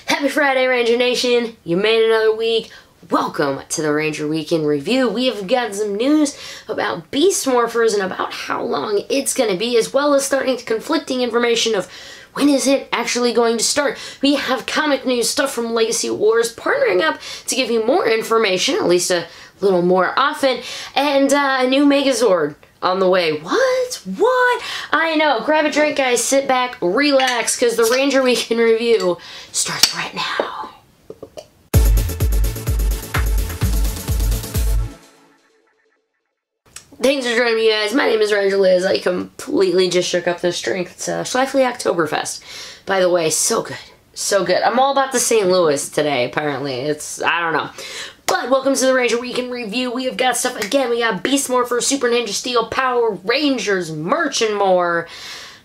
Happy Friday, Ranger Nation! You made another week. Welcome to the Ranger Weekend Review. We have got some news about Beast Morphers and about how long it's going to be, as well as starting to conflicting information of when is it actually going to start. We have comic news, stuff from Legacy Wars, partnering up to give you more information, at least a little more often, and a new Megazord on the way. What? I know. Grab a drink, guys. Sit back, relax, because the Ranger Weekend Review starts right now. Thanks for joining me, guys. My name is Ranger Liz. I completely just shook up this drink. It's Schleifly Oktoberfest. By the way, so good. So good. I'm all about the St. Louis today, apparently. I don't know. But welcome to the Ranger Weekend Review. We have got stuff again. We got Beast Morphers, Super Ninja Steel, Power Rangers, merch, and more.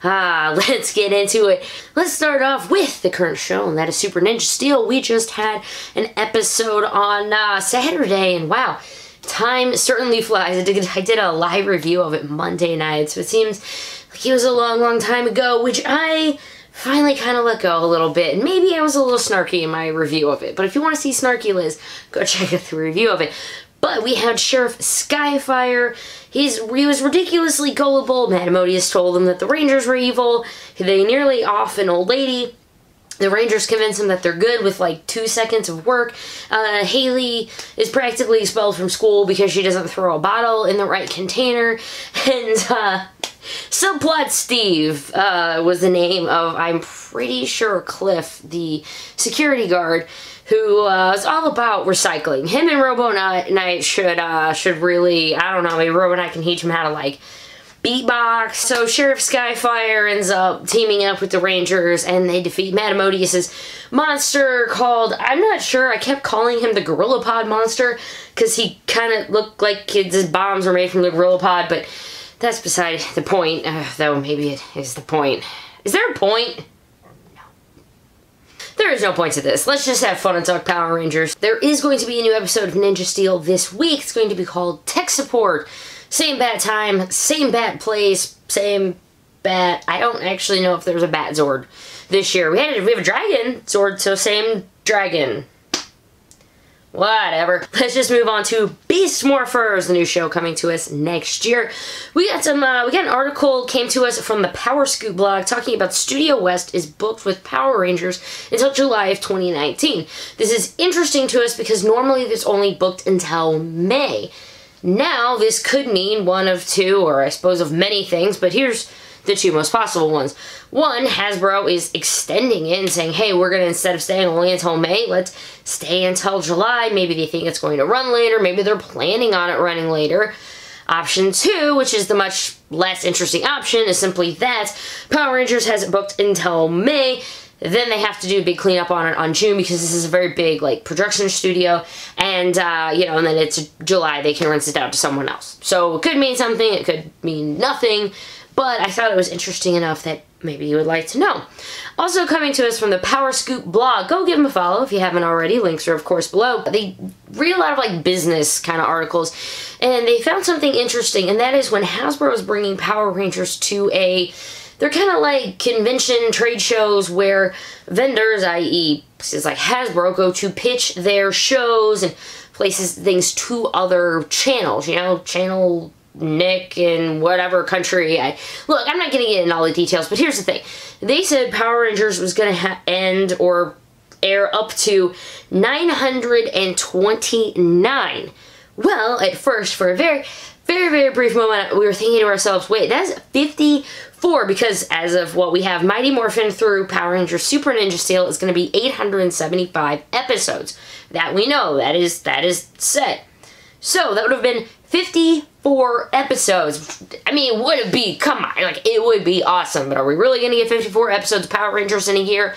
Let's get into it. Let's start off with the current show, and that is Super Ninja Steel. We just had an episode on Saturday, and wow, time certainly flies. I did a live review of it Monday night, so it seems like it was a long time ago, which I finally kind of let go a little bit, and maybe I was a little snarky in my review of it, but if you want to see snarky Liz, go check out the review of it. But we had Sheriff Skyfire. He was ridiculously gullible. Madamodius told him that the Rangers were evil. They nearly off an old lady. The Rangers convince him that they're good with like 2 seconds of work. Haley is practically expelled from school because she doesn't throw a bottle in the right container. And Subplot Steve was the name of, I'm pretty sure, Cliff, the security guard, who is all about recycling. Him and Robo Knight should really, I don't know, maybe Robo Knight can teach him how to like beatbox. So Sheriff Skyfire ends up teaming up with the Rangers, and they defeat Madamodius' monster called, I'm not sure, I kept calling him the Gorilla Pod monster because he kind of looked like his bombs were made from the Gorilla Pod, but that's beside the point, though maybe it is the point. Is there a point? No. There is no point to this. Let's just have fun and talk Power Rangers. There is going to be a new episode of Ninja Steel this week. It's going to be called Tech Support. Same bat time, same bat place, same bat. I don't actually know if there's a bat Zord this year. We have a dragon Zord, so same dragon. Whatever. Let's just move on to Beast Morphers, the new show coming to us next year. We got an article came to us from the Power Scoop blog talking about Studio West is booked with Power Rangers until July of 2019. This is interesting to us because normally it's only booked until May. Now, this could mean one of two, or I suppose of many things, but here's the two most possible ones. One, Hasbro is extending it and saying, hey, we're going to, instead of staying only until May, let's stay until July. Maybe they think it's going to run later. Maybe they're planning on it running later. Option two, which is the much less interesting option, is simply that Power Rangers has it booked until May. Then they have to do a big cleanup on it on June because this is a very big, like, production studio. And, you know, and then it's July. They can rinse it out to someone else. So it could mean something. It could mean nothing. But I thought it was interesting enough that maybe you would like to know. Also coming to us from the Power Scoop blog. Go give them a follow if you haven't already. Links are, of course, below. They read a lot of, like, business kind of articles. And they found something interesting. And that is when Hasbro is bringing Power Rangers to they're kind of like convention trade shows where vendors, i.e. places like Hasbro, go to pitch their shows and places things to other channels. You know, Channel Nick in whatever country. Look, I'm not going to get into all the details, but here's the thing. They said Power Rangers was going to end or air up to 929. Well, at first, for a very brief moment, we were thinking to ourselves, wait, that's 54, because as of what we have, Mighty Morphin through Power Rangers Super Ninja Steel is going to be 875 episodes. That we know. That is set. So, that would have been 54 episodes. I mean, would it be? Come on. Like, it would be awesome. But are we really going to get 54 episodes of Power Rangers in a year?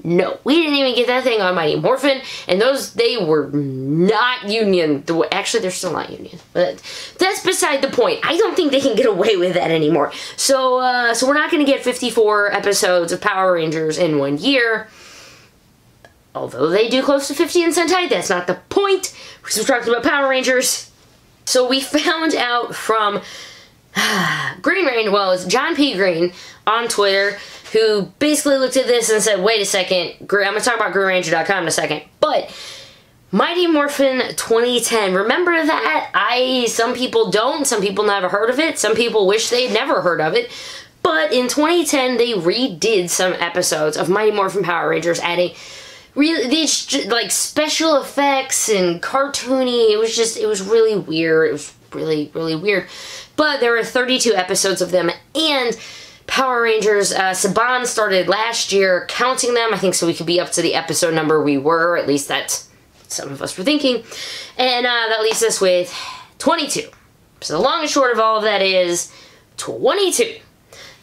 No, we didn't even get that thing on Mighty Morphin, and they were not union. Actually, they're still not union, but that's beside the point. I don't think they can get away with that anymore. So we're not going to get 54 episodes of Power Rangers in 1 year. Although they do close to 50 in Sentai, that's not the point, because we're talking about Power Rangers. So we found out from Green Ranger, well, it's John P. Green on Twitter, who basically looked at this and said, wait a second, I'm going to talk about GreenRanger.com in a second, but Mighty Morphin 2010, remember that? Some people don't, some people never heard of it, some people wish they'd never heard of it, but in 2010, they redid some episodes of Mighty Morphin Power Rangers, adding really these like special effects and cartoony. It was really weird. It was really weird. But there were 32 episodes of them, and Power Rangers, Saban started last year counting them, I think, so we could be up to the episode number we were, at least that's what some of us were thinking, and that leaves us with 22. So the long and short of all of that is 22.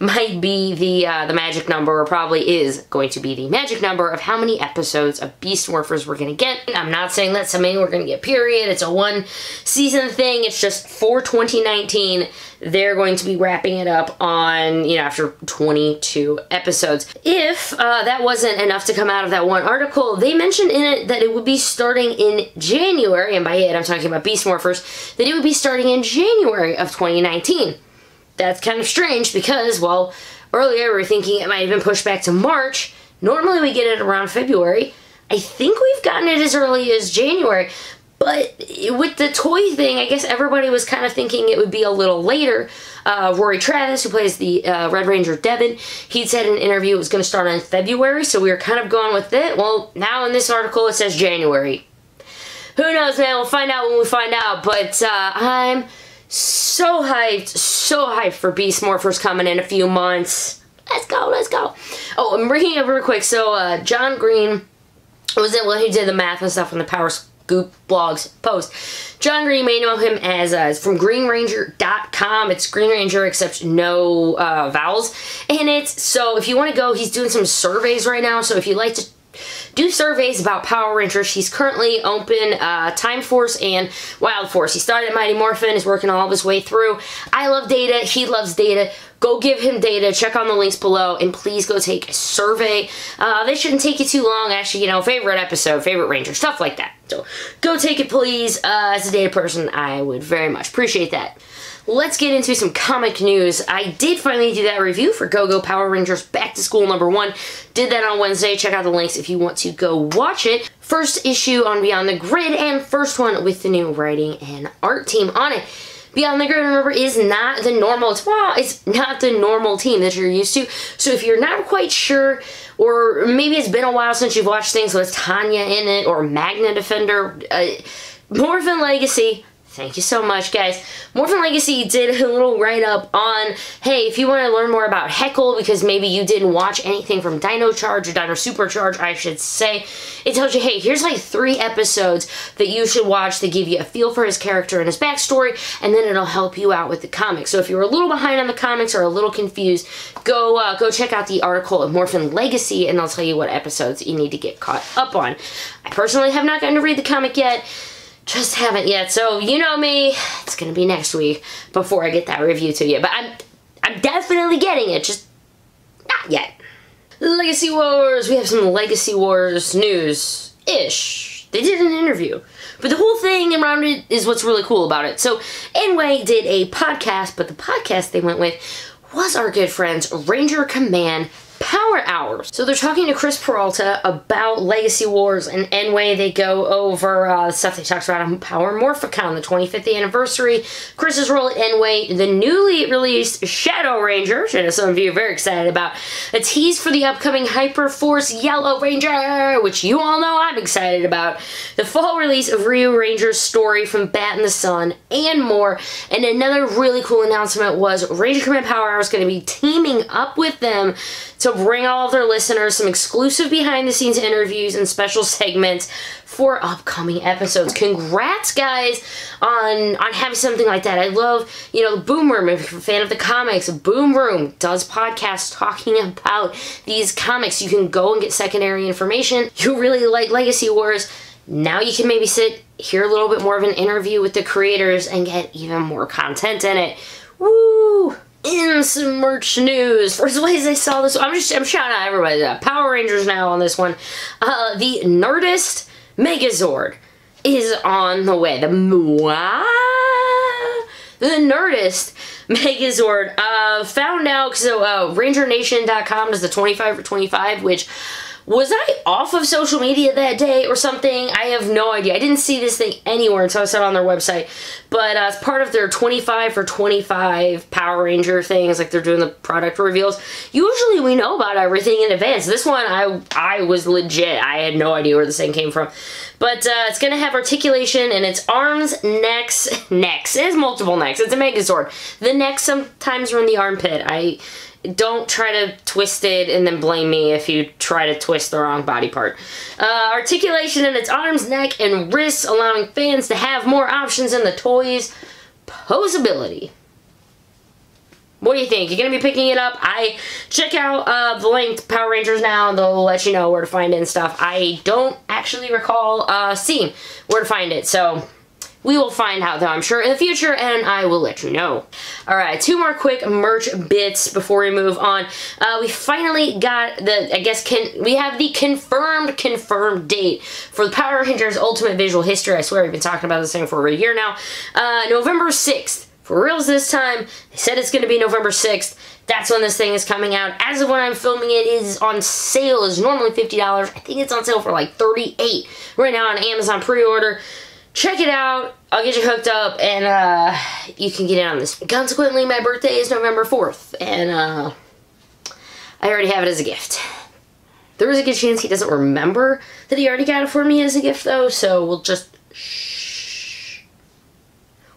Might be the magic number, or probably is going to be the magic number of how many episodes of Beast Morphers we're going to get. I'm not saying that's how many we're going to get, period. It's a one-season thing. It's just for 2019, they're going to be wrapping it up on, after 22 episodes. If that wasn't enough to come out of that one article, they mentioned in it that it would be starting in January, and by it I'm talking about Beast Morphers, that it would be starting in January of 2019. That's kind of strange because, well, earlier we were thinking it might have been pushed back to March. Normally we get it around February. I think we've gotten it as early as January. But with the toy thing, I guess everybody was kind of thinking it would be a little later. Rory Travis, who plays the Red Ranger Devin, he'd said in an interview it was going to start in February, so we were kind of going with it. Well, now in this article it says January. Who knows, man? We'll find out when we find out. But I'm so hyped for Beast Morphers coming in a few months. Let's go, let's go. Oh, I'm bringing it up real quick. So, John Green was it when he did the math and stuff on the Power Scoop blogs post. John Green, may know him as from GreenRanger.com. It's Green Ranger except no vowels. And so if you want to go, he's doing some surveys right now. So if you like to do surveys about Power Rangers, he's currently open Time Force and Wild Force. He started at Mighty Morphin, is working all of his way through. I love data, he loves data. Go give him data, check on the links below, and please go take a survey. They shouldn't take you too long, actually, favorite episode, favorite Ranger, stuff like that. So go take it, please. As a data person, I would very much appreciate that. Let's get into some comic news. I did finally do that review for Go-Go Power Rangers Back to School #1. Did that on Wednesday. Check out the links if you want to go watch it. First issue on Beyond the Grid, and first one with the new writing and art team on it. Beyond the Grid, remember, is not the normal. It's not the normal team that you're used to. So if you're not quite sure, or maybe it's been a while since you've watched things with Tanya in it, or Magna Defender, Morphin Legacy. Thank you so much, guys. Morphin Legacy did a little write-up on, hey, if you want to learn more about Heckle, because maybe you didn't watch anything from Dino Charge, or Dino Supercharge, I should say, it tells you, hey, here's like 3 episodes that you should watch that give you a feel for his character and his backstory, and then it'll help you out with the comics. So if you're a little behind on the comics or a little confused, go check out the article of Morphin Legacy, and they'll tell you what episodes you need to get caught up on. I personally have not gotten to read the comic yet. Just haven't yet, so you know me, it's gonna be next week before I get that review to you, but I'm definitely getting it, just not yet. Legacy Wars, we have some Legacy Wars news-ish. They did an interview, but the whole thing around it is what's really cool about it. So, Anyway did a podcast, but the podcast they went with was our good friends Ranger Command Power Hours. So they're talking to Chris Peralta about Legacy Wars, and Enway, they go over stuff they talked about on Power Morphicon, the 25th anniversary, Chris's role at Enway, the newly released Shadow Ranger, which I know some of you are very excited about, a tease for the upcoming Hyperforce Yellow Ranger, which you all know I'm excited about, the fall release of Ryu Ranger's story from Bat in the Sun, and more. And another really cool announcement was Ranger Command Power Hours going to be teaming up with them to bring all of their listeners some exclusive behind-the-scenes interviews and special segments for upcoming episodes. Congrats, guys, on having something like that. I love, the Boom Room. If you're a fan of the comics, Boom Room does podcasts talking about these comics. You can go and get secondary information. You really like Legacy Wars. Now you can maybe hear a little bit more of an interview with the creators and get even more content in it. Woo! In some merch news, first place I saw this, I'm shouting out everybody. Power Rangers now on this one. The Nerdist Megazord is on the way. The the Nerdist Megazord found out, so RangerNation.com does the 25 for 25, which, was I off of social media that day or something? I have no idea. I didn't see this thing anywhere until I saw it on their website. But as part of their 25 for 25 Power Ranger things, like they're doing the product reveals, usually we know about everything in advance. This one, I was legit. I had no idea where this thing came from. But it's going to have articulation in its arms, necks. It has multiple necks. It's a Megazord. The necks sometimes are in the armpit. Don't try to twist it and then blame me if you try to twist the wrong body part. Articulation in its arms, neck, and wrists, allowing fans to have more options in the toys. Posability. What do you think? You're going to be picking it up? Check out the link to Power Rangers now, and they'll let you know where to find it and stuff. I don't actually recall seeing where to find it, so we will find out, though, I'm sure, in the future, and I will let you know. Alright, 2 more quick merch bits before we move on. We finally got we have the confirmed date for the Power Rangers Ultimate Visual History. I swear we've been talking about this thing for a year now. November 6th. For reals this time. They said it's going to be November 6th. That's when this thing is coming out. As of when I'm filming it, it is on sale. It's normally $50. I think it's on sale for like $38 right now on Amazon pre-order. Check it out. I'll get you hooked up, and you can get in on this. Consequently, my birthday is November 4th, and I already have it as a gift. There is a good chance he doesn't remember that he already got it for me as a gift, though, so we'll just shh.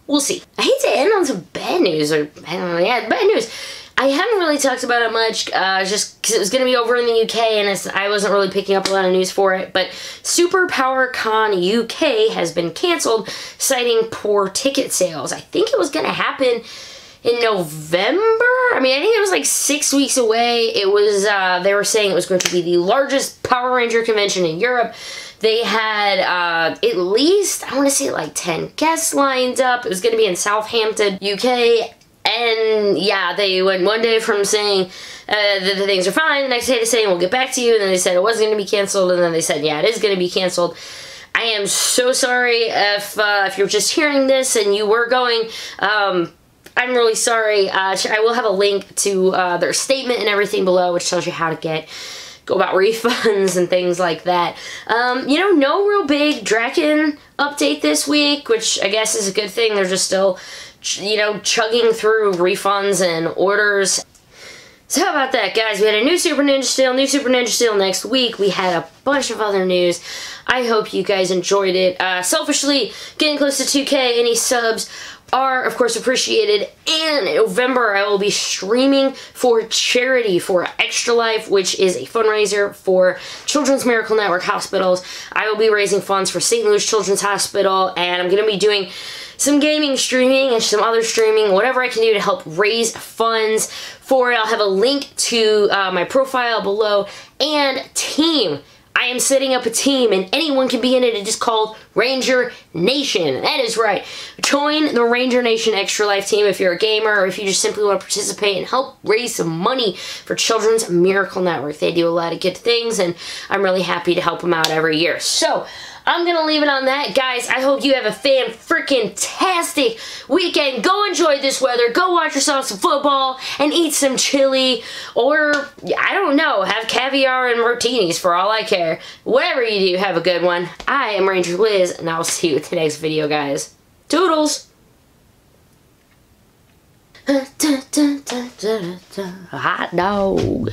We'll see. I hate to end on some bad news, or I don't know, yeah, bad news. I haven't really talked about it much, just because it was going to be over in the UK, and I wasn't really picking up a lot of news for it, but Superpower Con UK has been canceled, citing poor ticket sales. I think it was going to happen in November? I mean, I think it was like 6 weeks away. It was, they were saying it was going to be the largest Power Ranger convention in Europe. They had at least, I want to say like 10 guests lined up. It was going to be in Southampton, UK. And yeah, they went one day from saying that the things are fine, the next day they're saying we'll get back to you, and then they said it wasn't going to be canceled, and then they said yeah, it is going to be canceled. I am so sorry if you're just hearing this and you were going. I'm really sorry. I will have a link to their statement and everything below, which tells you how to go about refunds and things like that. You know, no real big Draken update this week, which I guess is a good thing. They're just still, you know, chugging through refunds and orders. So how about that, guys? We had a new Super Ninja Steel next week. We had a bunch of other news. I hope you guys enjoyed it. Selfishly, getting close to 2K, any subs are, of course, appreciated. And in November, I will be streaming for charity for Extra Life, which is a fundraiser for Children's Miracle Network hospitals. I will be raising funds for St. Louis Children's Hospital, and I'm going to be doing some gaming streaming and some other streaming, whatever I can do to help raise funds for it. I'll have a link to my profile below. And team. I am setting up a team, and anyone can be in it. It is called Ranger Nation. That is right. Join the Ranger Nation Extra Life team if you're a gamer, or if you just simply want to participate and help raise some money for Children's Miracle Network. They do a lot of good things, and I'm really happy to help them out every year. So, I'm going to leave it on that. Guys, I hope you have a fan-freaking-tastic weekend. Go enjoy this weather. Go watch yourself some football and eat some chili. Or, I don't know, have caviar and martinis for all I care. Whatever you do, have a good one. I am Ranger Liz, and I will see you in the next video, guys. Toodles! Hot dog.